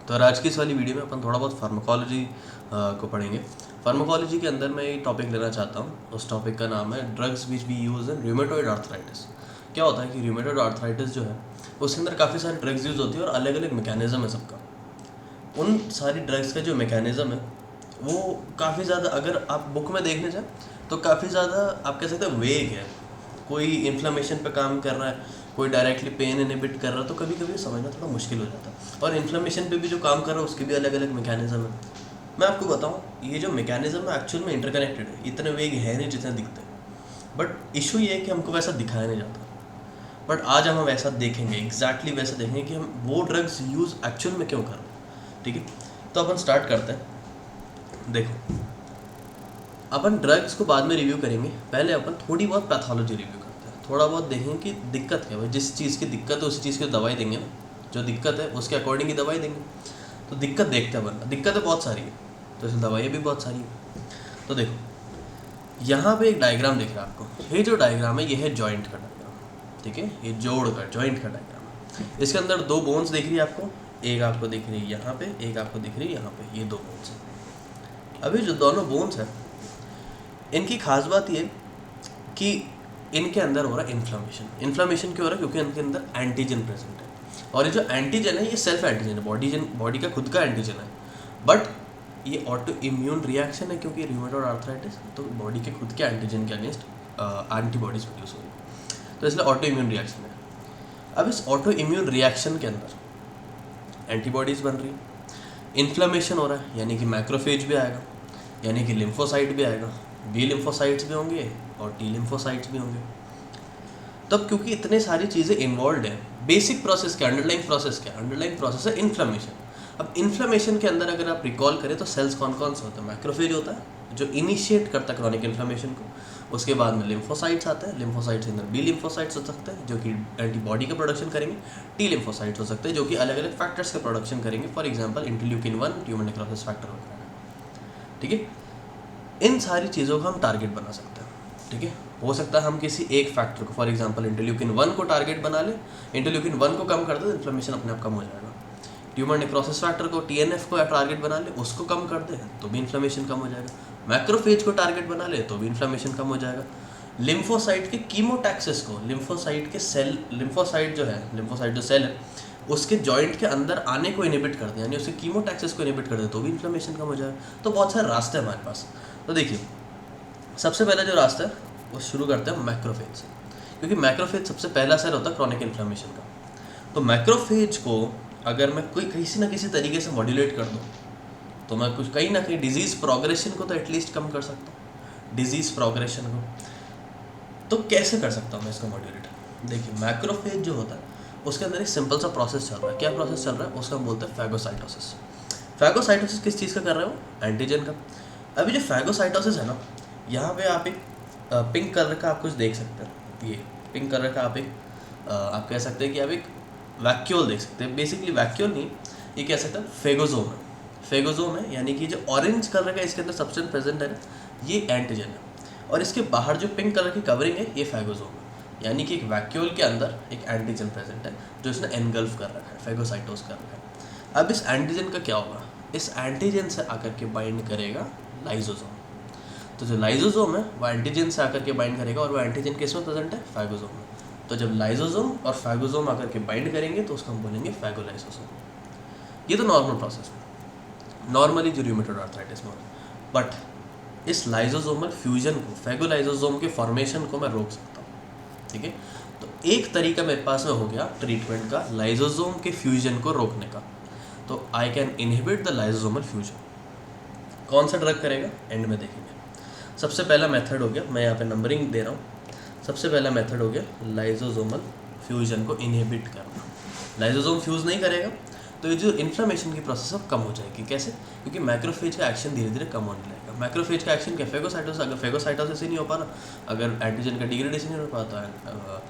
तो आज की इस वाली वीडियो में अपन थोड़ा बहुत फार्माकोलॉजी को पढ़ेंगे। फार्माकोलॉजी के अंदर मैं एक टॉपिक लेना चाहता हूँ। उस टॉपिक का नाम है drugs which we use in rheumatoid arthritis. क्या होता है कि रूमेटॉइड आर्थराइटिस जो है उसके अंदर काफ़ी सारी ड्रग्स यूज़ होती है और अलग अलग मैकेनिज़्म है सबका। उन सारी ड्रग्स का जो मैकेनिज़्म है वो काफ़ी ज़्यादा, अगर आप बुक में देखने जाए तो काफ़ी ज़्यादा आप कह सकते हैं वेग है। कोई इन्फ्लेमेशन पे काम कर रहा है, कोई डायरेक्टली पेन इनहिबिट कर रहा है, तो कभी कभी समझना थोड़ा मुश्किल हो जाता है। और इन्फ्लेमेशन पे भी जो काम कर रहा है उसके भी अलग अलग मैकेनिज़्म है। मैं आपको बताऊँ, ये जो मैकेनिज़्म है एक्चुअल में इंटरकनेक्टेड है। इतने वेग है नहीं जितने दिखते हैं, बट इशू ये है कि हमको वैसा दिखाया नहीं जाता। बट आज हम वैसा देखेंगे, एग्जैक्टली वैसा देखेंगे कि हम वो ड्रग्स यूज़ एक्चुअल में क्यों कर रहे हैं। ठीक है, तो अपन स्टार्ट करते हैं। देखो, अपन ड्रग्स को बाद में रिव्यू करेंगे, पहले अपन थोड़ी बहुत पैथोलॉजी रिव्यू करते हैं। थोड़ा बहुत देखेंगे कि दिक्कत क्या है। जिस चीज़ की दिक्कत है उसी चीज़ की दवाई देंगे ना, जो दिक्कत है उसके अकॉर्डिंग ही दवाई देंगे। तो दिक्कत देखते हैं, वरना दिक्कतें बहुत सारी है तो इसमें दवाइयाँ भी बहुत सारी है। तो देखो, यहाँ पे एक डायग्राम दिख रहा है आपको। ये जो डायग्राम है ये है जॉइंट का डायग्राम। ठीक है, ये जोड़ का जॉइंट का डायग्राम है। इसके अंदर दो बोन्स दिख रही है आपको, एक आपको दिख रही है यहाँ पे, एक आपको दिख रही है यहाँ पे। ये दो बोन्स हैं। अभी जो दोनों बोन्स हैं इनकी खास बात ये कि इनके अंदर हो रहा है इन्फ्लामेशन। इन्फ्लामेशन क्यों हो रहा है? क्योंकि इनके अंदर एंटीजन प्रेजेंट है। और ये जो एंटीजन है ये सेल्फ एंटीजन है, बॉडी का खुद का एंटीजन है। बट ये ऑटो इम्यून रिएक्शन है, क्योंकि रूमेटॉइड आर्थराइटिस तो बॉडी के खुद के एंटीजन के अगेंस्ट एंटीबॉडीज प्रोड्यूस हो रही है, तो इसलिए ऑटो इम्यून रिएक्शन है। अब इस ऑटो इम्यून रिएक्शन के अंदर एंटीबॉडीज बन रही है, इन्फ्लामेशन हो रहा है, यानी कि मैक्रोफेज भी आएगा, यानी कि लिम्फोसाइट भी आएगा, बी लिम्फोसाइट्स भी होंगे और टी लिम्फोसाइट्स भी होंगे। तब क्योंकि इतने सारी चीज़ें इन्वॉल्व है, बेसिक प्रोसेस क्या, अंडरलाइंग प्रोसेस है इन्फ्लेमेशन। अब इन्फ्लेमेशन के अंदर अगर आप रिकॉल करें तो सेल्स कौन कौन से होते हैं? मैक्रोफेज होता है जो इनिशिएट करता है क्रॉनिक इन्फ्लेमेशन को। उसके बाद में लिम्फोसाइट्स आते हैं, लिम्फोसाइट्स के अंदर बी लिम्फोसाइट्स हो सकते हैं जो कि एंटीबॉडी का प्रोडक्शन करेंगे, टी लिम्फोसाइट्स हो सकते हैं जो कि अलग अलग फैक्टर्स का प्रोडक्शन करेंगे, for example interleukin 1 tumour necrosis factor होता है। ठीक है, इन सारी चीज़ों को हम टारगेट बना सकते हैं। ठीक है, हो सकता है हम किसी एक फैक्टर को, फॉर एग्जांपल इंटरल्यूकिन 1 को टारगेट बना ले, इंटरल्यूकिन 1 को कम कर दे तो इन्फ्लेमेशन अपने आप कम हो जाएगा। ट्यूमर नेक्रोसिस फैक्टर को, टीएनएफ को टारगेट बना ले, उसको कम कर दे तो भी इन्फ्लेमेशन कम हो जाएगा। मैक्रोफेज को टारगेट बना ले तो भी इन्फ्लेमेशन कम हो जाएगा। लिम्फोसाइट के कीमोटैक्सिस को, लिम्फोसाइट के सेल, लिम्फोसाइट जो सेल है उसके जॉइंट के अंदर आने को इनहिबिट कर दे, यानी उसके कीमोटैक्सिस को इनहिबिट कर दे तो भी इन्फ्लेमेशन कम हो जाएगा। तो बहुत सारे रास्ते हैं हमारे पास। तो देखिए, सबसे पहला जो रास्ता है वो शुरू करते हैं मैक्रोफेज से, क्योंकि मैक्रोफेज सबसे पहला सेल होता है क्रॉनिक इन्फ्लेमेशन का। तो मैक्रोफेज को अगर मैं कोई किसी ना किसी तरीके से मॉड्यूलेट कर दूँ तो मैं कुछ कहीं ना कहीं डिजीज़ प्रोग्रेशन को तो एटलीस्ट कम कर सकता हूँ। डिजीज़ प्रोग्रेशन को तो कैसे कर सकता हूँ मैं इसको मॉड्यूलेट? देखिए, मैक्रोफेज जो होता है उसके अंदर एक सिंपल सा प्रोसेस चल रहा है। क्या प्रोसेस चल रहा है? उसका हम बोलते हैं फैगोसाइटोसिस। फैगोसाइटोसिस किस चीज़ का कर रहे हो? एंटीजन का। अभी जो फैगोसाइटोसिस है ना, यहाँ पे आप एक पिंक कलर का आप कुछ देख सकते हैं। ये पिंक कलर का आप एक आप कह सकते हैं कि आप एक वैक्यूल देख सकते हैं। बेसिकली वैक्यूल नहीं, ये कह सकते हैं फेगोजोम है। फेगोजोम है, यानी कि जो ऑरेंज कलर का इसके अंदर सब्सटेंस प्रेजेंट है ये एंटीजन है, और इसके बाहर जो पिंक कलर की कवरिंग है ये फैगोजोम है। यानी कि एक वैक्यूल के अंदर एक एंटीजन प्रेजेंट है जो इसने एनगल्फ कर रखा है, फैगोसाइटोस कर रखा है। अब इस एंटीजन का क्या होगा? इस एंटीजन से आकर के बाइंड करेगा लाइजोसोम। तो जो लाइजोसोम है वो एंटीजन से आकर के बाइंड करेगा, और वो एंटीजन किस में प्रेजेंट है? फैगोसोम में। तो जब लाइजोसोम और फैगोसोम आकर के बाइंड करेंगे तो उसको हम बोलेंगे फैगोलाइसोसोम। ये तो नॉर्मल प्रोसेस है, नॉर्मली जो रूमेटॉइड आर्थराइटिस में होता है। बट इस लाइजोसोमल फ्यूजन को, फैगोलाइसोसोम के फॉर्मेशन को मैं रोक सकता हूँ। ठीक है, तो एक तरीका मेरे पास में हो गया ट्रीटमेंट का लाइजोसोम के फ्यूजन को रोकने का। तो I can inhibit the lysosomal fusion. कौन सा ड्रग करेगा एंड में देखेंगे। सबसे पहला मेथड हो गया, मैं यहाँ पे नंबरिंग दे रहा हूँ। सबसे पहला मेथड हो गया लाइजोसोमल फ्यूजन को इनहिबिट करना। लाइजोसोम फ्यूज नहीं करेगा तो ये जो इन्फ्लेमेशन की प्रोसेस है कम हो जाएगी। कैसे? क्योंकि मैक्रोफेज का एक्शन धीरे धीरे कम होने लगेगा। मैक्रोफेज का एक्शन क्या? फैगोसाइटोसिस। अगर फैगोसाइटोसिस ही नहीं हो पा रहा, अगर एंटीजन का डिग्रेडेशन नहीं हो पाता है,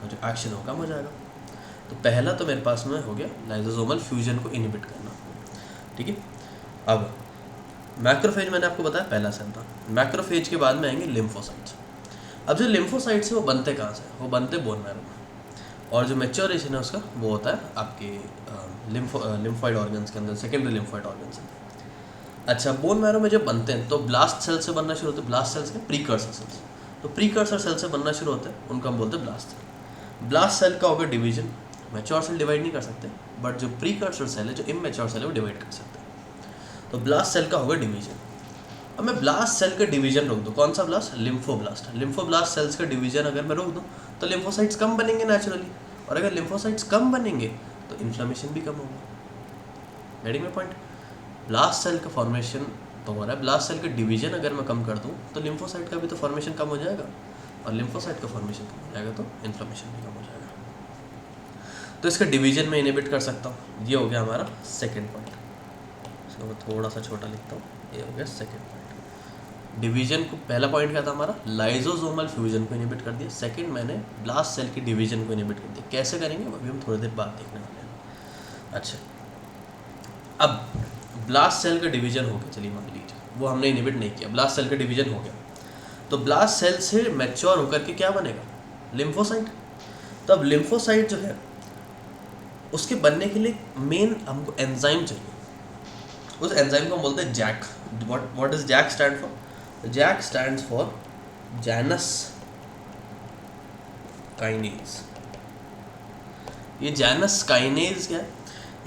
जो एक्शन हो कम हो जाएगा। तो पहला तो मेरे पास में हो गया लाइजोसोमल फ्यूजन को इनहिबिट करना। ठीक है, अब मैक्रोफेज मैंने आपको बताया पहला सेल था। मैक्रोफेज के बाद में आएंगे लिम्फोसाइट्स। अब जो लिम्फोसाइट्स है वो बनते कहाँ से? वो बनते बोन मैरो में, और जो मैच्योरेशन है उसका वो होता है आपके लिम्फॉइड ऑर्गन्स के अंदर, सेकेंडरी लिम्फॉइड ऑर्गन्स में। अच्छा, बोन मैरो में जब बनते हैं तो ब्लास्ट सेल से बनना शुरू होते हैं। ब्लास्ट सेल्स के प्रीकर्सर सेल्स, तो प्रीकर्सर सेल से बनना शुरू होते हैं, उनको हम बोलते हैं ब्लास्ट सेल। ब्लास्ट सेल का होगा डिवीजन, मैच्योर सेल डिवाइड नहीं कर सकते, बट जो प्रीकर्सर सेल है, जो इमैच्योर सेल है, वो डिवाइड कर सकते हैं। तो ब्लास्ट सेल का होगा डिवीजन। अब मैं ब्लास्ट सेल का डिवीजन रोक दूँ, कौन सा ब्लास्ट? लिम्फोब्लास्ट। लिम्फोब्लास्ट सेल्स का डिवीजन अगर मैं रोक दूँ तो लिम्फोसाइट्स कम बनेंगे नेचुरली, और अगर लिम्फोसाइट्स कम बनेंगे तो इन्फ्लेमेशन भी कम होगा। Getting my point? Blast cell का फॉर्मेशन तो हो रहा है, ब्लास्ट सेल का डिवीजन अगर मैं कम कर दूँ तो लिम्फोसाइट का भी तो फॉर्मेशन कम हो जाएगा, और लिम्फोसाइट का फॉर्मेशन कम हो जाएगा तो इन्फ्लेमेशन भी कम हो जाएगा। तो इसका डिवीजन में इनहिबिट कर सकता हूँ। ये हो गया हमारा सेकेंड पॉइंट। इसको मैं थोड़ा सा छोटा लिखता हूँ, ये हो गया सेकेंड पॉइंट। डिवीजन को, पहला पॉइंट क्या था हमारा? लाइजोसोमल फ्यूजन को इनहिबिट कर दिया। सेकंड, मैंने ब्लास्ट सेल की डिवीजन को इनहिबिट कर दिया। कैसे करेंगे अभी हम थोड़ी देर बाद देखने वाले हैं। अच्छा, अब ब्लास्ट सेल का डिवीजन हो गया, चलिए मान लीजिए वो हमने इनहिबिट नहीं किया, ब्लास्ट सेल का डिवीजन हो गया, तो ब्लास्ट सेल से मैच्योर होकर के क्या बनेगा? लिम्फोसाइट। तो अब लिम्फोसाइट जो है उसके बनने के लिए मेन हमको एंजाइम चाहिए। उस एंजाइम को हम बोलते हैं JAK. What is JAK stand for? JAK stands for Janus kinase. ये जैनस काइनेज क्या है?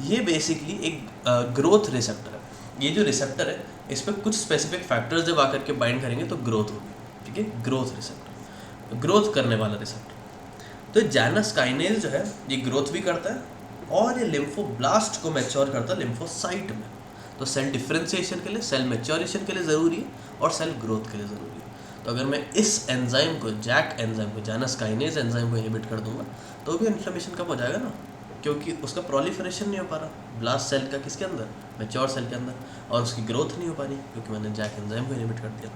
ये बेसिकली एक ग्रोथ रिसेप्टर है। ये जो रिसेप्टर है, इस पर कुछ स्पेसिफिक फैक्टर्स जब आकर के बाइंड करेंगे तो ग्रोथ होगी। ठीक है, ग्रोथ रिसेप्टर, ग्रोथ करने वाला रिसेप्टर। तो जैनस काइनेज जो है ये ग्रोथ भी करता है, और ये लिम्फोब्लास्ट को मैच्योर करता है लिम्फोसाइट में। तो सेल डिफरेंशिएशन के लिए, सेल मैच्योरेशन के लिए ज़रूरी है, और सेल ग्रोथ के लिए ज़रूरी है। तो अगर मैं इस एंजाइम को, जैक एंजाइम को, जैनस काइनेज एंजाइम को इनहिबिट कर दूंगा तो भी इन्फ्लेमेशन कम हो जाएगा ना, क्योंकि उसका प्रोलिफरेशन नहीं हो पा रहा ब्लास्ट सेल का, किसके अंदर? मैच्योर सेल के अंदर, और उसकी ग्रोथ नहीं हो पा रही क्योंकि मैंने जैक एंजाइम को इनहिबिट कर दिया।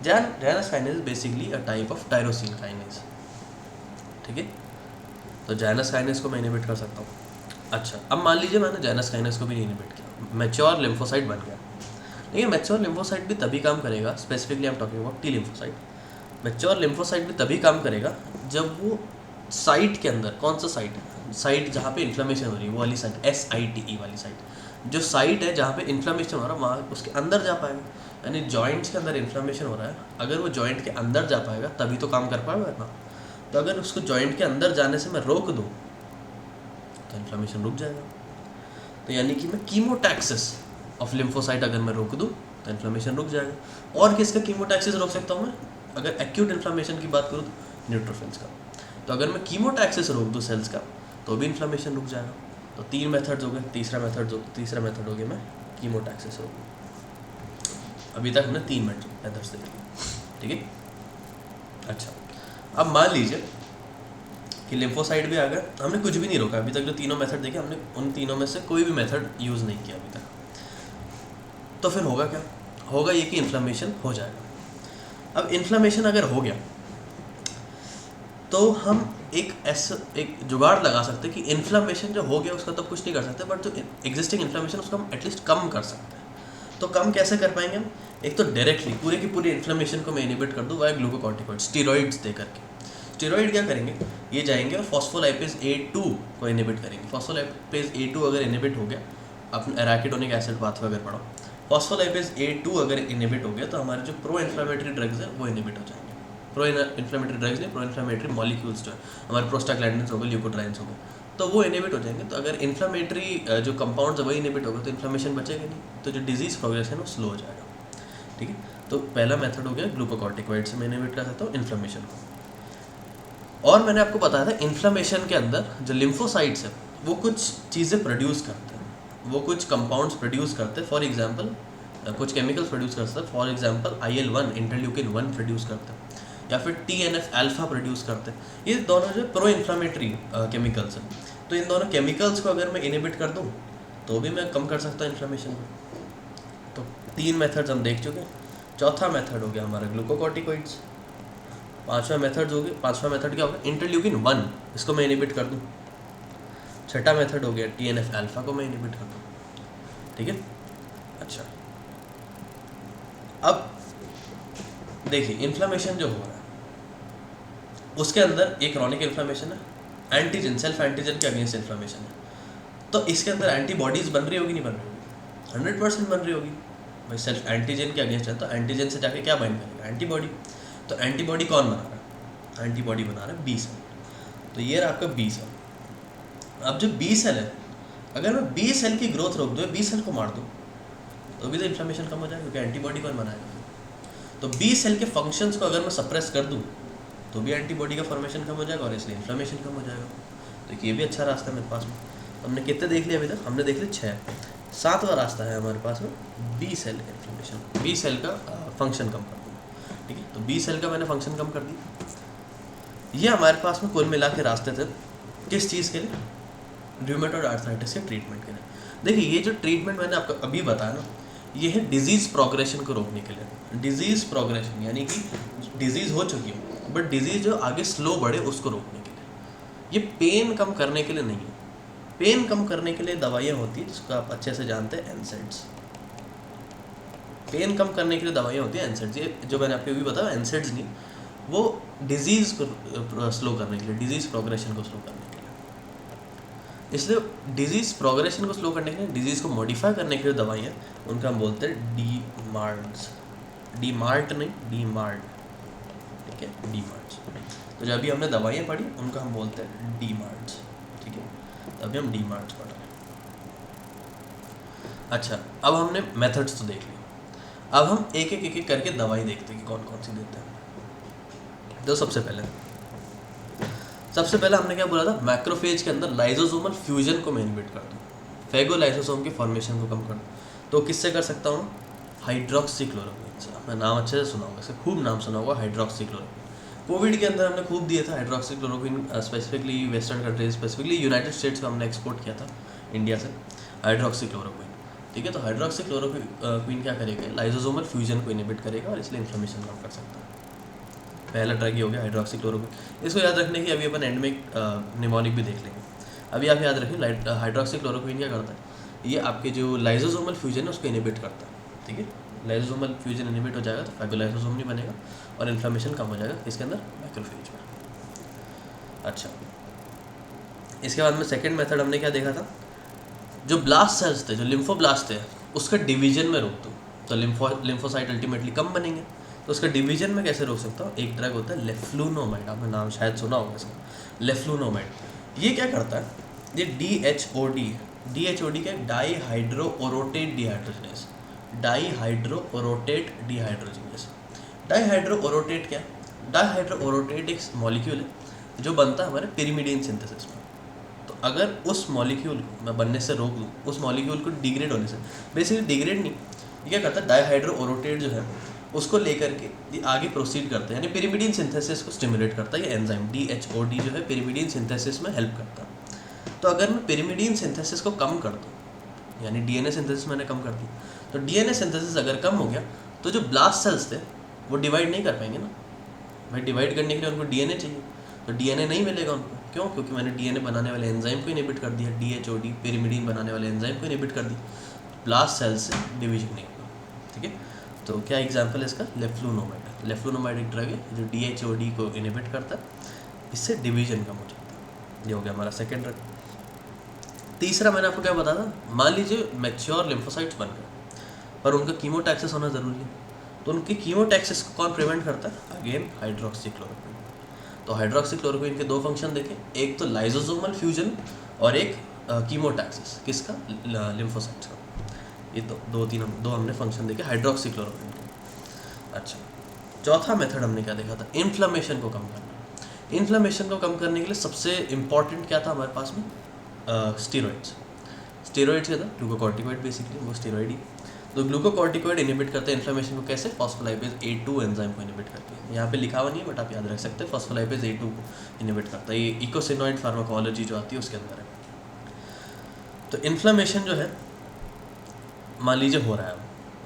Janus kinase basically a type of tyrosine kinase. ठीक है, तो जैनस काइनेज को मैं इनहिबिट कर सकता हूँ। अच्छा, अब मान लीजिए मैंने जैनस काइनेज को भी इनहिबिट किया, मैच्योर लिम्फोसाइट बन गया। लेकिन मैच्योर लिम्फोसाइट भी तभी काम करेगा, specifically I am talking about T lymphocyte. Mature lymphocyte भी तभी काम करेगा जब वो साइट के अंदर, कौन सा साइट है? साइट जहाँ पे इन्फ्लेमेशन हो रही है, वो वाली साइट, SITE वाली साइट, जो साइट है जहाँ पे इन्फ्लेमेशन हो रहा है, वहाँ उसके अंदर जा पाएगा। यानी जॉइंट्स के अंदर इन्फ्लेमेशन हो रहा है, अगर वो जॉइंट के अंदर जा पाएगा तभी तो काम कर पाएगा ना। तो अगर उसको जॉइंट के अंदर जाने से मैं रोक दूँ तो इन्फ्लेमेशन रुक जाएगा। तो यानी कि मैं कीमोटैक्सिस ऑफ लिम्फोसाइट अगर मैं रोक दूँ तो इन्फ्लेमेशन रुक जाएगा। और किसका कीमोटैक्सिस रोक सकता हूँ मैं? अगर एक्यूट इन्फ्लेमेशन की बात करूँ तो न्यूट्रोफिल्स का। तो अगर मैं कीमोटैक्सिस रोक दूँ सेल्स का तो भी इन्फ्लेमेशन रुक जाएगा। तो 3 मेथड्स हो गए। तीसरा मेथड हो गया मैं कीमोटैक्सिस रोक दूँ। अभी तक हमने 3 मेथड्स देखे। ठीक है, अच्छा, अब मान लीजिए कि लिम्फोसाइट भी आ गया, हमने कुछ भी नहीं रोका अभी तक। जो तीनों मेथड देखे हमने, उन तीनों में से कोई भी मेथड यूज़ नहीं किया अभी तक। तो फिर होगा क्या? होगा ये कि इन्फ्लेमेशन हो जाएगा। अब इन्फ्लेमेशन अगर हो गया तो हम एक जुगाड़ लगा सकते हैं कि इन्फ्लेमेशन जो हो गया उसका तो कुछ नहीं कर सकते, बट जो एग्जिस्टिंग इन्फ्लेमेशन उसको हम एटलीस्ट कम कर सकते हैं। तो कम कैसे कर पाएंगे हम? एक तो डायरेक्टली पूरे की पूरी इन्फ्लेमेशन को मैं इनहिबिट कर दूँ वाया ग्लूकोकॉर्टिकॉइड, स्टीरॉइड्स दे करके। स्टीरॉइड क्या करेंगे? ये जाएंगे और फॉस्फोलाइपेज A2 को इनहिबिट करेंगे। फॉस्फोलाइपेज A2 अगर इनहिबिट हो गया, अपने एराकिडोनिक एसिड पाथवे अगर पढ़ो, फॉस्फोलाइपेज A2 अगर इनहिबिट हो गया तो हमारे जो प्रो इन्फ्लेमेटरी ड्रग्स है वो इनहिबिट हो जाएंगे। प्रो इन्फ्लेमेटरी ड्रग्स नहीं, प्रो इन्फ्लेमेटरी मॉलिक्यूल्स जो है हमारे प्रोस्टाग्लैंडिन्स हो गए, ल्यूकोट्राइन्स हो गए, तो वो इनहिबिट हो जाएंगे। तो अगर इन्फ्लेमेटरी जो कंपाउंड्स है वही इनहिबिट होगा तो इन्फ्लेमेशन बचेगा नहीं, तो जो डिजीज़ प्रोग्रेस है वो स्लो हो जाएगा। ठीक है, तो पहला मेथड हो गया ग्लूकोकॉर्टिकॉइड से मैं इनहिबिट कर सकता हूँ इन्फ्लेमेशन को। और मैंने आपको बताया था इन्फ्लेमेशन के अंदर जो लिम्फोसाइट्स है वो कुछ चीज़ें प्रोड्यूस करते हैं, वो कुछ कंपाउंड्स प्रोड्यूस करते हैं। फॉर एग्जांपल कुछ केमिकल्स प्रोड्यूस करते हैं। For example IL-1 interleukin 1 produce करते हैं, या फिर TNF अल्फा प्रोड्यूस करते हैं। ये दोनों जो प्रो इन्फ्लेमेटरी केमिकल्स हैं। तो इन दोनों केमिकल्स को अगर मैं इनहिबिट कर दूँ तो भी मैं कम कर सकता हूँ इन्फ्लेमेशन को। तो 3 मेथड्स हम देख चुके हैं। चौथा मेथड हो गया हमारा ग्लूकोकॉर्टिकॉइड्स। पांचवा मेथड क्या होगा? इंटरल्यूकिन 1, इसको मैं इनहिबिट कर दूँ। छठा मेथड हो गया TNF अल्फा को मैं इनहिबिट कर दूँ। ठीक है, अच्छा, अब देखिए इन्फ्लेमेशन जो हो रहा है उसके अंदर एक क्रॉनिक इन्फ्लेमेशन है, एंटीजन, सेल्फ एंटीजन के अगेंस्ट इन्फ्लेमेशन है। तो इसके अंदर एंटीबॉडीज़ बन रही होगी नहीं बन रही होगी? 100% बन रही होगी भाई। सेल्फ एंटीजन के अगेंस्ट है तो एंटीजन से जाके क्या बाइंड करेगा? एंटीबॉडी। तो एंटीबॉडी कौन बना रहा है? एंटीबॉडी बना रहा है बी सेल। तो ये रहा आपका बी सेल। अब जो बी सेल है, अगर मैं बी सेल की ग्रोथ रोक दूँ, बी सेल को मार दूँ, तो भी तो इन्फ्लेमेशन कम हो जाएगा, क्योंकि एंटीबॉडी कौन बनाएगा? तो बी सेल के फंक्शंस को अगर मैं सप्रेस कर दूँ तो भी एंटीबॉडी का फॉर्मेशन कम हो जाएगा और इसलिए इन्फ्लेमेशन कम हो जाएगा। तो ये भी अच्छा रास्ता है मेरे पास में। हमने कितने देख लिए अभी तक? हमने देख लिए 6। 7वां रास्ता है हमारे पास में बी सेल का इन्फ्लेमेशन, बी सेल का फंक्शन कम कर दूँ। ठीक है, तो बी सेल का मैंने फंक्शन कम कर दी। ये हमारे पास में कुल मिला के रास्ते थे किस चीज़ के लिए? रूमेटॉइड आर्थराइटिस के ट्रीटमेंट के लिए। देखिए, ये जो ट्रीटमेंट मैंने आपको अभी बताया ना, ये है डिजीज़ प्रोग्रेशन को रोकने के लिए। डिजीज़ प्रोग्रेशन यानी कि डिजीज़ हो चुकी हो बट डिजीज़ जो आगे स्लो बढ़े उसको रोकने के लिए। ये पेन कम करने के लिए नहीं है। पेन कम करने के लिए दवाइयाँ होती हैं जिसको आप अच्छे से जानते हैं, एनसेड्स। पेन कम करने के लिए दवाइयाँ होती हैं एनसेड्स। ये जो मैंने आपको अभी बताया एनसेड्स नहीं, वो डिजीज़ को स्लो करने के लिए, डिजीज़ प्रोग्रेशन को स्लो करने के लिए। इसलिए डिजीज़ प्रोग्रेशन को स्लो करने के लिए, डिजीज़ को मॉडिफाई करने के लिए दवाइयाँ, उनका हम बोलते हैं डीमार्ट्स। डीमार्ट नहीं, डीमार्ट। ठीक है, डीमार्ट्स। तो जब भी हमने दवाइयाँ पढ़ी उनका हम बोलते हैं डीमार्ट्स। ठीक है, तभी हम डीमार्ट्स पढ़ रहे हैं। अच्छा, अब हमने मेथड्स तो देख लिए, अब हम एक एक करके दवाई देखते हैं कि कौन कौन सी देते हैं। तो सबसे पहले हमने क्या बोला था? मैक्रोफेज के अंदर लाइसोसोमल फ्यूजन को मैं इनहिबिट कर दूँ, फेगोलाइसोसोम की फॉर्मेशन को कम कर दूँ। तो किससे कर सकता हूँ? हाइड्रोक्सीक्लोरोक्विन से। आपने नाम अच्छे से सुना होगा, इसका खूब नाम सुना होगा, हाइड्रोक्सीक्लोरोक्विन। कोविड के अंदर हमने खूब दिया था hydroxychloroquine, specifically western countries, specifically United states को हमने एक्सपोर्ट किया था इंडिया से हाइड्रोक्सीक्लोरोक्विन। ठीक है, तो हाइड्रोक्सीक्लोरोक्विन क्या करेगा? लाइसोसोमल फ्यूजन को इनहिबिट करेगा और इसलिए इन्फ्लेमेशन कम कर सकता है। पहला ड्रग ही हो गया हाइड्रोक्सीक्लोरोक्विन। इसको याद रखने की अभी अपन एंड में निमोनिक भी देख लेंगे। अभी आप याद रखें हाइड्रोक्सीक्लोरोक्विन क्या करता है? ये आपके जो लाइसोसोमल फ्यूजन है उसको इनहिबिट करता है। ठीक है, लाइसोसोमल फ्यूजन इनहिबिट हो जाएगा तो फेगोलाइसोसोम नहीं बनेगा और इन्फ्लेमेशन कम हो जाएगा इसके अंदर, मैक्रोफेज में। अच्छा, इसके बाद में सेकेंड मेथड हमने क्या देखा था? जो ब्लास्ट सेल्स थे, जो लिम्फोब्लास्ट थे, उसका डिवीजन में रोक दो तो लिम्फोसाइट अल्टीमेटली कम बनेंगे। तो उसका डिवीजन में कैसे रोक सकता हूँ? एक ड्रग होता है लेफ्लुनोमाइड, आपने नाम शायद सुना होगा इसका, लेफ्लुनोमाइड। ये क्या करता है? ये DHOD का डाईहाइड्रोओरोटेट डिहाइड्रोजिनेस, डाईहाइड्रोओरोटेट डिहाइड्रोजिनेस। डाईहाइड्रोओरोटेट क्या? डाईहाइड्रोओरोटेट एक मॉलिक्यूल है जो बनता है हमारे पिरिमिडीन सिंथेसिस में। तो अगर उस मॉलिक्यूल को मैं बनने से रोक दूँ, उस मॉलिक्यूल को डिग्रेड होने से, बेसिकली डिग्रेड नहीं, ये क्या करता है? डाईहाइड्रोओरोटेट जो है उसको लेकर के ये आगे प्रोसीड करते हैं, यानी पिरिमिडीन सिंथेसिस को स्टिमुलेट करता है। ये एंजाइम DHOD जो है पिरिमिडीन सिंथेसिस में हेल्प करता है। तो अगर मैं पिरिमिडीन सिंथेसिस को कम कर दूँ, यानी DNA सिंथेसिस मैंने कम कर दी, तो DNA सिंथेसिस अगर कम हो गया तो जो ब्लास्ट सेल्स थे वो डिवाइड नहीं कर पाएंगे ना भाई। डिवाइड करने के लिए उनको DNA चाहिए, तो DNA नहीं मिलेगा उनको। क्यों? क्योंकि मैंने DNA बनाने वाले एंजाइम को इनहिबिट कर दिया, DHOD पिरिमिडीन बनाने वाले एंजाइम को इनहिबिट कर दी, ब्लास्ट सेल्स से डिवीजन नहीं होगा। ठीक है, तो क्या एग्जाम्पल है इसका? लेफ्लुनोमाइड। लेफ्लुनोमाइड एक ड्रग है जो DHOD को इनहिबिट करता है, इससे डिवीजन कम हो जाता है। ये हो गया हमारा सेकेंड ड्रग। तीसरा मैंने आपको क्या बताया था? मान लीजिए मैच्योर लिम्फोसाइट्स बन गए पर उनका कीमोटैक्सिस होना ज़रूरी है, तो उनकी कीमोटैक्सिस को कौन प्रिवेंट करता है? Again hydroxychloroquine. तो हाइड्रोक्सीक्लोरोक्विन के दो फंक्शन देखें, एक तो लाइसोसोमल फ्यूजन और एक कीमोटैक्सिस। किसका? लिम्फोसाइट्स का। ये तो दो हमने फंक्शन देखे हाइड्रोक्सीक्लोरोक्विन के। अच्छा, चौथा मेथड हमने क्या देखा था? इन्फ्लेमेशन को कम करना। इन्फ्लेमेशन को कम करने के लिए सबसे इम्पॉर्टेंट क्या था हमारे पास में? स्टीरॉइड्स। स्टीरॉइड्स क्या था? ग्लूकोकॉर्टिकॉइड, बेसिकली वो स्टीरॉइड ही। तो ग्लूकोकॉर्टिकॉइड इनहिबिट करते हैं इन्फ्लेमेशन को। कैसे? फॉस्फोलाइपेज A2 एंजाइम को इनहिबिट करके। यहाँ पे लिखा हुआ नहीं है बट आप याद रख सकते हैं, फॉस्फोलाइपेज A2 को इनहिबिट करता है। ये इकोसिनोइड फार्माकोलॉजी जो आती है उसके अंदर है। तो इन्फ्लेमेशन जो है मान लीजिए हो रहा है,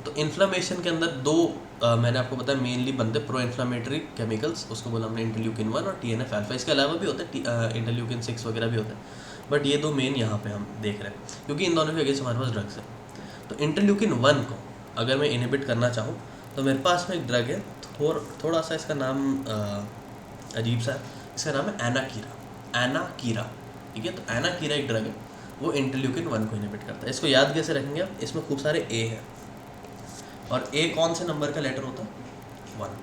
तो इन्फ्लेमेशन के अंदर दो मैंने आपको बताया मेनली बनते प्रो इन्फ्लेमेटरी केमिकल्स, उसको बोला हमने इंटरल्यूकिन 1 और TNF अल्फा। इसके अलावा भी होते हैं इंटरल्यूकिन 6 वगैरह भी होते हैं, बट ये दो मेन यहाँ पे हम देख रहे हैं क्योंकि इन दोनों के अगेंस्ट हमारे पास ड्रग्स है। तो इंटरल्यूकिन 1 को अगर मैं इनहिबिट करना चाहूँ तो मेरे पास में एक ड्रग है, थोड़ा सा इसका नाम अजीब सा है, इसका नाम है एनाकीरा। एनाकीरा, ठीक है। तो एनाकीरा एक ड्रग है वो इंटरल्यूकिन 1 को इनहिबिट करता है। इसको याद कैसे रखेंगे आप, इसमें खूब सारे ए हैं और ए कौन से नंबर का लेटर होता है 1,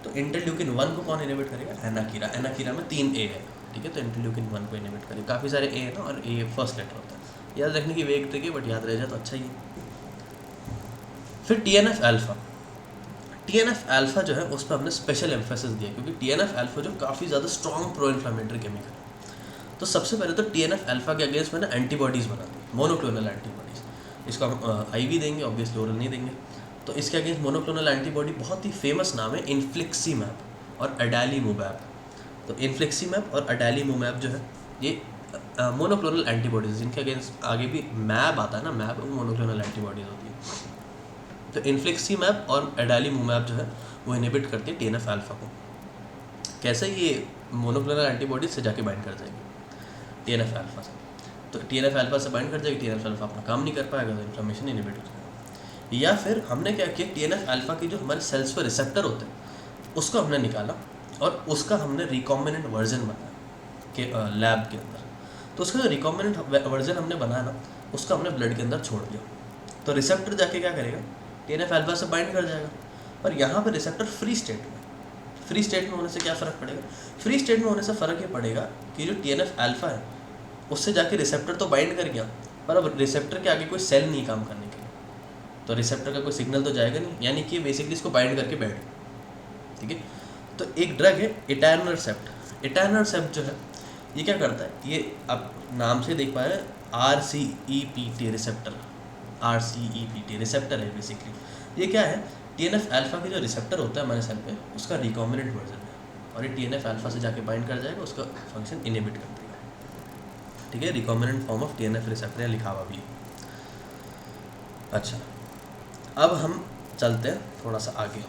तो इंटरल्यूकिन 1 को कौन इनहिबिट करेगा, एनाकीरा। एनाकीरा में 3 ए है, ठीक है, तो इंटरल्यूकिन 1 को इनहिबिट करेगा। काफ़ी सारे ए है ना, और ए फर्स्ट लेटर होता है, याद रखने की वे एक तरीके, बट याद रह जाए तो अच्छा ही है। फिर TNF अल्फा, TNF अल्फा जो है उस पर हमने स्पेशल एम्फेसिस दिया, क्योंकि TNF अल्फा जो काफ़ी ज़्यादा स्ट्रॉन्ग प्रो इन्फ्लामेटरी केमिकल है। तो सबसे पहले तो TNF अल्फा के अगेंस्ट मैंने एंटीबॉडीज़ बना दी, मोनोक्लोनल एंटीबॉडीज़। इसको हम IV देंगे, ऑब्वियसली ओरल नहीं देंगे। तो इसके अगेंस्ट मोनोक्लोनल एंटीबॉडी बहुत ही फेमस नाम है इन्फ्लिक्सीमैब और अडालीमुमैब। तो इन्फ्लिक्सीमैब और अडालीमुमैब जो है ये मोनोक्लोनल एंटीबॉडीज़, जिनके अगेंस्ट आगे भी मैब आता है ना, मैब वो मोनोक्लोनल एंटीबॉडीज़ होती है। तो इन्फ्लिक्सीमैब और अडालीमुमैब जो है वो इनहिबिट करती है TNF अल्फा को। कैसे, ये मोनोक्लोनल एंटीबॉडीज से जाके बाइंड कर जाएगी TNF अल्फा से, तो TNF अल्फा से बाइंड कर जाएगी, TNF अल्फा अपना काम नहीं कर पाएगा, तो इन्फ्लेमेशन इनहिबिट हो जाएगा। या फिर हमने क्या किया, TNF अल्फा की जो हमारे सेल्स पर रिसेप्टर होते हैं उसको हमने निकाला और उसका हमने रिकॉम्बिनेंट वर्जन बनाया कि लैब के अंदर। तो उसका जो रिकॉम्बिनेंट वर्जन हमने बनाया ना, उसका हमने ब्लड के अंदर छोड़ दिया। तो रिसेप्टर जाके क्या करेगा, TNF अल्फा से बाइंड कर जाएगा। पर यहाँ पर रिसेप्टर फ्री स्टेट में, फ्री स्टेट में होने से क्या फ़र्क पड़ेगा, फ्री स्टेट में होने से फ़र्क ये पड़ेगा कि जो TNF अल्फा है उससे जाके रिसेप्टर तो बाइंड कर गया, पर अब रिसेप्टर के आगे कोई सेल नहीं काम करने के लिए, तो रिसेप्टर का कोई सिग्नल तो जाएगा नहीं, यानी कि बेसिकली इसको बाइंड करके बैठ गया, ठीक है। तो एक ड्रग है एटानरसेप्ट। एटानरसेप्ट जो है ये क्या करता है, ये आप नाम से देख पा रहे हैं, RCEPT रिसेप्टर, RCEPT रिसेप्टर है बेसिकली। ये क्या है, TNF अल्फा के जो रिसेप्टर होता है हमारे सेल पे, उसका रिकॉम्बिनेंट वर्जन है, और ये TNF अल्फा से जाके बाइंड कर जाएगा, उसका फंक्शन इनहिबिट कर देगा, ठीक है। Recombinant form of TNF receptor लिखा हुआ भी है। अच्छा, अब हम चलते हैं थोड़ा सा आगे।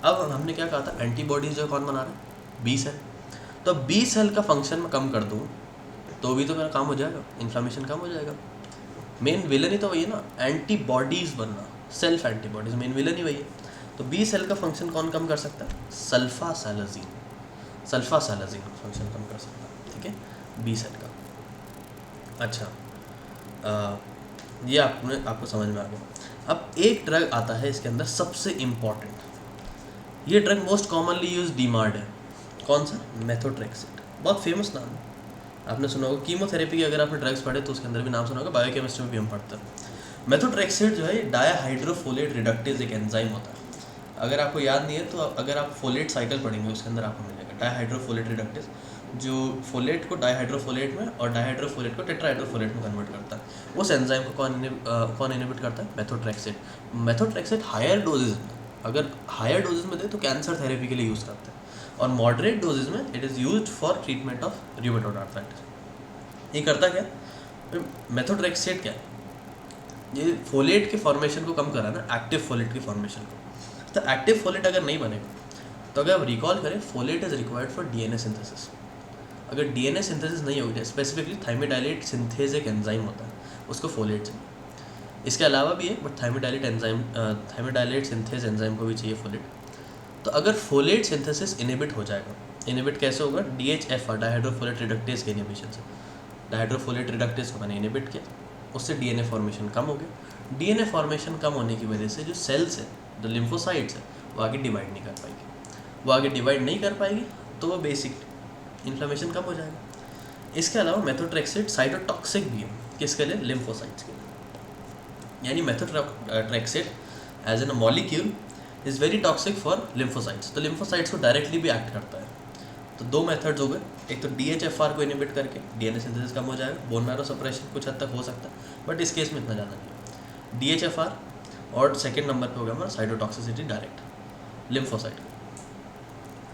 अब हमने क्या कहा था, एंटीबॉडीज जो कौन बना रहा है, B सेल। तो B सेल का फंक्शन मैं कम कर दूँ तो भी तो मेरा काम हो जाएगा, इन्फ्लेमेशन कम हो जाएगा। मेन विलन ही तो वही है ना, एंटीबॉडीज़ बनना, सेल्फ एंटीबॉडीज, मेन विलन ही वही है। तो B सेल का फंक्शन कौन कम कर सकता है, सल्फासैलाजीन, सल्फासैलाजीन फंक्शन कम कर सकता है, ठीक है, B सेल का। अच्छा, ये आपको समझ में आ गया। अब एक ड्रग आता है इसके अंदर सबसे इम्पॉर्टेंट, ये drug most commonly use DMart है, कौन सा, मेथोट्रेक्सेट। बहुत फेमस नाम है, आपने सुना होगा। कीमोथेरेपी के अगर आपने ड्रग्स पढ़े तो उसके अंदर भी नाम सुना होगा, बायोकेमिस्ट्री में भी हम पढ़ते हैं। मेथोट्रेक्सेट जो है डायहाइड्रोफोलेट रिडक्टेज एक एंजाइम होता है। अगर आपको याद नहीं है तो अगर आप फोलेट साइकिल पढ़ेंगे उसके अंदर आपको मिलेगा डायहाइड्रोफोलेट रिडक्टेज, जो फोलेट को डायहाइड्रोफोलेट में और डायहाइड्रोफोलेट को टेट्राहाइड्रोफोलेट में कन्वर्ट करता है। उस एंजाइम को कौन इनहिबिट करता है, मेथोट्रेक्सेट। मेथोट्रेक्सेट हायर डोजेज में, अगर हायर डोजेज में दे तो कैंसर थेरेपी के लिए यूज़ करते हैं, और मॉडरेट डोजेज में it is used for treatment of rheumatoid arthritis. ये करता क्या, मेथोट्रेक्सेट क्या है, ये फोलेट के फॉर्मेशन को कम करा ना, एक्टिव फोलेट की फॉर्मेशन को। तो एक्टिव फोलेट अगर नहीं बनेगा तो अगर आप रिकॉल करें, folate is required for DNA synthesis. अगर DNA सिंथेसिस नहीं होगी, स्पेसिफिकली थाइमिडाइलेट सिंथेज एक एंजाइम होता है, उसको फोलेट चाहिए। इसके अलावा भी है, बट थाइमिडाइलेट सिंथेज एंजाइम को भी चाहिए फोलेट। तो अगर फोलेट सिंथेसिस इनहिबिट हो जाएगा, इनहिबिट कैसे होगा, DHFR डायहाइड्रोफोलेट रिडक्टेज के इनहिबिशन से। डायहाइड्रोफोलेट रिडक्टेज को मैंने इनहिबिट किया, उससे DNA फॉर्मेशन कम हो गया। DNA फॉर्मेशन कम होने की वजह से जो सेल्स है, जो लिम्फोसाइट्स है, वो आगे डिवाइड नहीं कर पाएगी। वो आगे डिवाइड नहीं कर पाएगी तो वो बेसिक इन्फ्लेमेशन कम हो जाएगा। इसके अलावा मेथोट्रेक्सेट साइटोटॉक्सिक भी है, किसके लिए, लिम्फोसाइट्स के लिए। यानी methotrexate as an molecule is very toxic for lymphocytes. तो लिम्फोसाइट्स को डायरेक्टली भी एक्ट करता है। तो दो मेथड्स हो गए, एक तो DHFR को इनहिबिट करके DNA सिंथेसिस कम हो जाएगा, बोन मैरो सप्रेशन कुछ हद तक हो सकता है, बट इस केस में इतना ज़्यादा नहीं। DHFR, और सेकेंड नंबर पे हो गया हमारा साइटोटॉक्सिसिटी डायरेक्ट लिम्फोसाइट,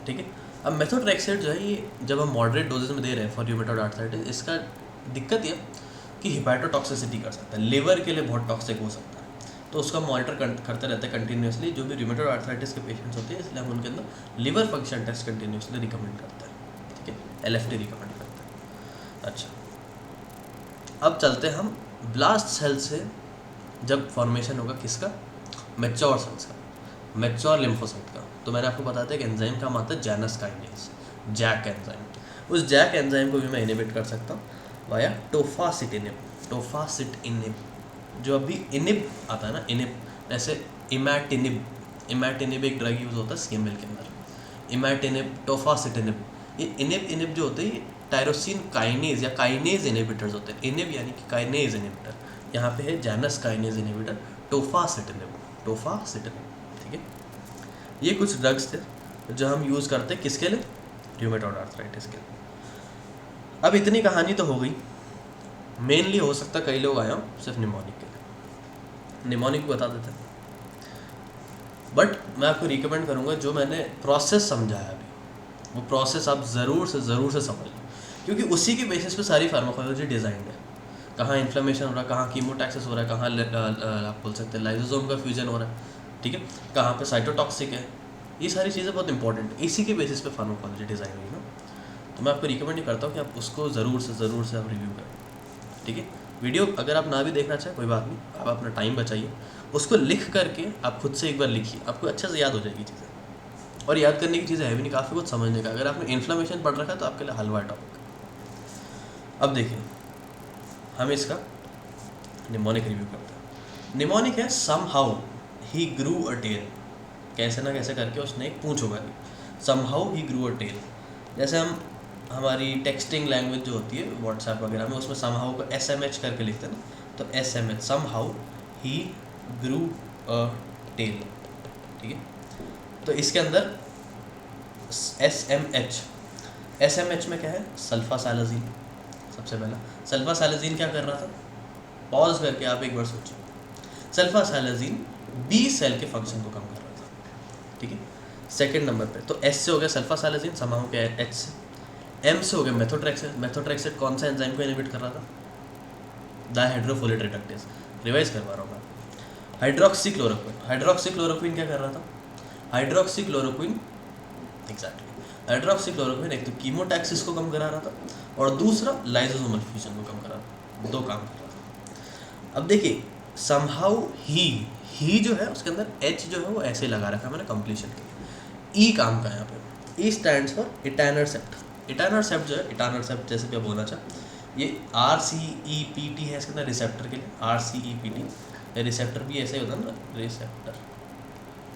ठीक है। अब मेथोट्रेक्सेट जो है ये जब हम मॉडरेट डोजेज में दे रहे हैं फॉर रूमेटॉइड आर्थराइटिस, इसका दिक्कत ये कि हिपैटोटॉक्सिसिटी कर सकता है, लिवर के लिए बहुत टॉक्सिक हो सकता है। तो उसका मॉनिटर करते रहते हैं कंटिन्यूसली, जो भी रूमेटॉइड आर्थराइटिस के पेशेंट्स होते हैं, इसलिए हम उनके अंदर liver function test continuously recommend करते हैं, ठीक है, LFT रिकमेंड करते हैं। अच्छा, अब चलते हैं हम ब्लास्ट सेल से जब फॉर्मेशन होगा किसका, मैच्योर सेल्स का, मैच्योर लिम्फोसाइट का। तो मैंने आपको बताया था कि एंजाइम का आता है जैनस काइनेज, जैक एंजाइम। उस जैक एंजाइम को भी मैं इनहिबिट कर सकता हूँ। वाया टोफासिटिनिब। टोफासिटिनिब जो अभी इनिब आता है ना, इनिब, जैसे इमैटिनिब, इमैटिनिब एक ड्रग यूज़ होता है CML के अंदर, इमैटिनिब, टोफासिटिनिब। ये इनिब जो होते हैं टायरोसिन काइनेज या काइनेज इनिबिटर्स होते हैं। इनिब यानी कि काइनेज इनिबिटर, यहाँ पे है जैनस काइनेज इनिबिटर टोफासिटिनिब, टोफासिटिनिब। ठीक है, ये कुछ ड्रग्स थे जो हम यूज़ करते हैं किसके लिए, रूमेटॉइड आर्थराइटिस के लिए। अब इतनी कहानी तो हो गई, मेनली हो सकता है कई लोग आए हों सिर्फ निमोनिक के लिए, निमोनिक बता देते हैं। बट मैं आपको रिकमेंड करूँगा जो मैंने प्रोसेस समझाया अभी, वो प्रोसेस आप ज़रूर से समझ लो, क्योंकि उसी के बेसिस पे सारी फार्माकोलॉजी डिज़ाइन है। कहाँ इन्फ्लेमेशन हो रहा है, कहाँ कीमोटैक्सिस हो रहा है, कहाँ आप बोल सकते हैं लाइसोसोम का फ्यूजन हो रहा है, ठीक है, कहाँ पे साइटोटॉक्सिक है, ये सारी चीज़ें बहुत इंपॉर्टेंट है, इसी के बेसिस पे फार्माकोलॉजी डिज़ाइन हुई ना। तो मैं आपको रिकमेंड नहीं करता हूँ कि आप उसको ज़रूर से आप रिव्यू करें। ठीक है, वीडियो अगर आप ना भी देखना चाहें कोई बात नहीं, आप अपना टाइम बचाइए, उसको लिख करके आप खुद से एक बार लिखिए, आपको अच्छे से याद हो जाएगी चीज़ें। और याद करने की चीज़ें है भी नहीं, काफ़ी कुछ समझने का। अगर आपने इन्फ्लेमेशन पढ़ रखा है तो आपके लिए हलवा टॉपिक। अब देखिए हम इसका निमोनिक रिव्यू करते हैं। निमोनिक है समहाउ ही ग्रू अ टेल, कैसे ना कैसे करके उसने एक पूंछ उगाई, समहाउ ही ग्रू अ टेल। जैसे हम हमारी टेक्सटिंग लैंग्वेज जो होती है व्हाट्सएप वगैरह में, उसमें समहाउ को SMH करके लिखते हैं ना, तो SMH, समहाउ ही ग्रू अ टेल। ठीक है, तो इसके अंदर SMH में क्या है, सल्फासालाजीन। सबसे पहला सल्फासालाजीन क्या कर रहा था, पॉज करके आप एक बार सोचिए, सल्फासालाजीन B सेल के फंक्शन को कम कर रहा था। ठीक है, सेकंड नंबर पे तो S से हो गया सल्फासालाजीन, समाहु के H से, M से हो गया मेथोट्रेक्सेट। मेथोट्रेक्सेट कौन सा एंजाइम को इनहिबिट कर रहा था, डायहाइड्रोफोलेट रिडक्टेज। रिवाइज करवा रहा हूँ मैं, हाइड्रोक्सीक्लोरोक्विन। हाइड्रोक्सीक्लोरोक्विन क्या कर रहा था, हाइड्रोक्सीक्लोरोक्विन, एग्जैक्टली, हाइड्रोक्सीक्लोरोक्विन एक तो कीमोटैक्सिस को कम करा रहा था और दूसरा लाइसोसोमल फ्यूजन को कम करा रहा था, दो काम कर रहा था। अब देखिए समहाउ ही जो है उसके अंदर H जो है वो ऐसे लगा रखा है मैंने कंप्लीशन के लिए। E काम का है यहाँ पे, E स्टैंड्स फॉर इटैनरसेप्ट। इटैनरसेप्ट जो है, इटैनरसेप्ट जैसे क्या बोलना चाह, ये RCEPT है इसके अंदर रिसेप्टर के लिए, RCEPT रिसेप्टर भी ऐसे ही होता है ना, रिसेप्टर,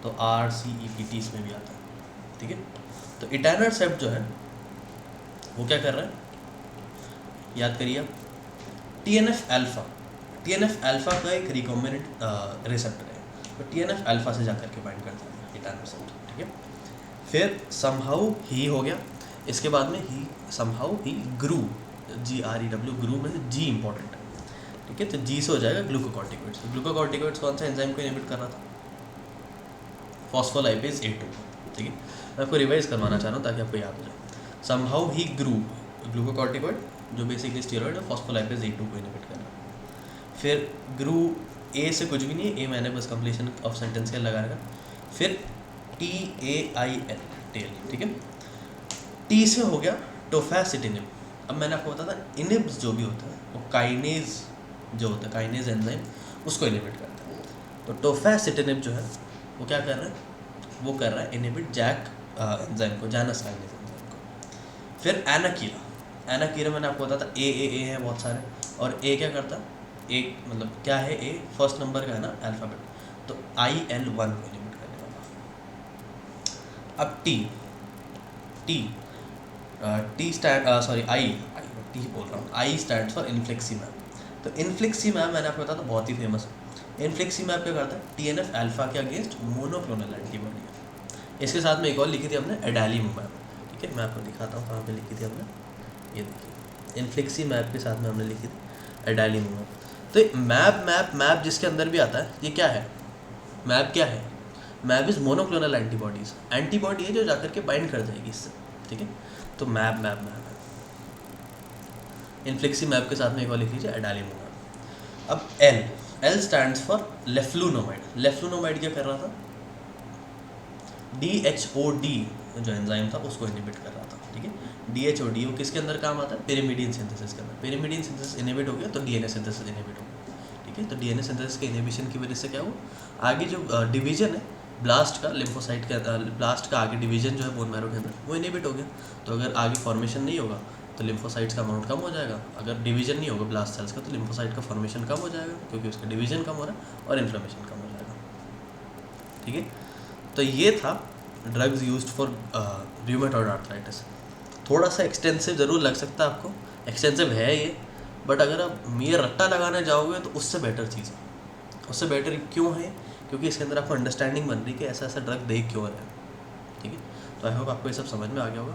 तो RCEPT इसमें भी आता है। ठीक है, तो इटैनरसेप्ट जो है वो क्या कर रहा है, याद करिए आप, TNF अल्फा, TNF अल्फा का एक रिकॉम्बिनेंट रिसेप्टर है, तो TNF अल्फा से जाकर के बाइंड करता है इटैनरसेप्ट। ठीक है, फिर समहाउ ही हो गया, इसके बाद में ही समहाउ ही ग्रू, GREW, ग्रू में से G इंपॉर्टेंट है। ठीक है, तो G से हो जाएगा ग्लूकोकॉर्टिकॉइड्स। ग्लूकोकॉर्टिकॉइड्स कौन सा एंजाइम को इनहिबिट कर रहा था, फॉस्फोलाइपेज A2। ठीक है, मैं आपको रिवाइज करवाना चाह रहा हूँ ताकि आपको याद हो जाए। समहाउ ही ग्रू, ग्लूकोकॉर्टिकॉइड जो बेसिकली स्टेरॉइड है, फॉस्फोलाइपेज A2 को इनहिबिट कर रहा है। फिर ग्रू A से कुछ भी नहीं है, A मैंने बस कंप्लीशन ऑफ सेंटेंस के लगा रखा। फिर TAIL, टेल। ठीक है, T से हो गया टोफासिटिनिब। अब मैंने आपको बताया था इनिब्स जो भी होता है वो काइनेज जो होता है, काइनेज एंजाइम उसको इनहिबिट करता है। तो टोफासिटिनिब जो है वो क्या कर रहा है, वो कर रहा है इनहिबिट जैक एंजाइम को, जानस काइनेज एंजाइम को। फिर एनाकीरा, एनाकीरा मैंने आपको बताया था ए है बहुत सारे, और ए क्या करता है, एक मतलब क्या है, ए फर्स्ट नंबर का है ना अल्फ़ाबेट, तो IL-1 को इनहिबिट करने वाला। अब T stand sorry I T बोल रहा हूँ, आई स्टैंड फॉर इन्फ्लेक्सीमैब। तो इन्फ्लेक्सीमैब मैंने आपको बताया था बहुत ही फेमस है। इन्फ्लेक्सीमैब क्या करता है, TNF अल्फा के अगेंस्ट मोनोक्लोनल एंटीबॉडी है। इसके साथ में एक और लिखी थी हमने एडालीमुमैब। ठीक है, मैं आपको दिखाता हूँ कहाँ पे लिखी थी हमने, ये देखिए इन्फ्लेक्सीमैब के साथ में हमने लिखी थी एडालीमुमैब। तो मैप जिसके अंदर भी आता है, ये क्या है, मैप क्या है, map is monoclonal antibodies, antibody है जो जाकर के बाइंड कर जाएगी इससे। ठीक है, तो मैप है। इन्फ्लेक्सीमैब के साथ में एक और लिख लीजिए एडालीमुमैब। अब एल स्टैंड्स फॉर लेफ्लुनोमाइड। लेफ्लुनोमाइड क्या कर रहा था, DHOD जो एंजाइम था उसको इनहिबिट कर रहा था। ठीक है, DHOD वो किसके अंदर काम आता है, पिरिमिडीन सिंथेसिस के अंदर। पिरिमिडीन सिंथेसिस इनहिबिट हो गया तो DNA सिंथेसिस इनहिबिट हो गया। ठीक है, तो DNA सिंथेसिस के इनहिबिशन की वजह से क्या हुआ, आगे जो डिवीजन है ब्लास्ट का, लिम्फोसाइट का ब्लास्ट का आगे डिवीजन जो है बोन मैरो के अंदर वो इनहिबिट हो गया। तो अगर आगे फॉर्मेशन नहीं होगा तो लिम्फोसाइट्स का अमाउंट कम हो जाएगा। अगर डिवीजन नहीं होगा ब्लास्ट सेल्स का तो लिम्फोसाइट का फॉर्मेशन कम हो जाएगा, क्योंकि उसका डिवीजन कम हो रहा है और इन्फ्लेमेशन कम हो जाएगा। ठीक है, तो ये था drugs used for rheumatoid arthritis. थोड़ा सा एक्सटेंसिव ज़रूर लग सकता है आपको, एक्सटेंसिव है ये, बट अगर आप ये रट्टा लगाने जाओगे तो उससे बेटर चीज़ है। उससे बेटर क्यों है? क्योंकि इसके अंदर आपको अंडरस्टैंडिंग बन रही है कि ऐसा ऐसा ड्रग दे क्यों रहा है। ठीक है, तो आई होप आपको ये सब समझ में आ गया होगा।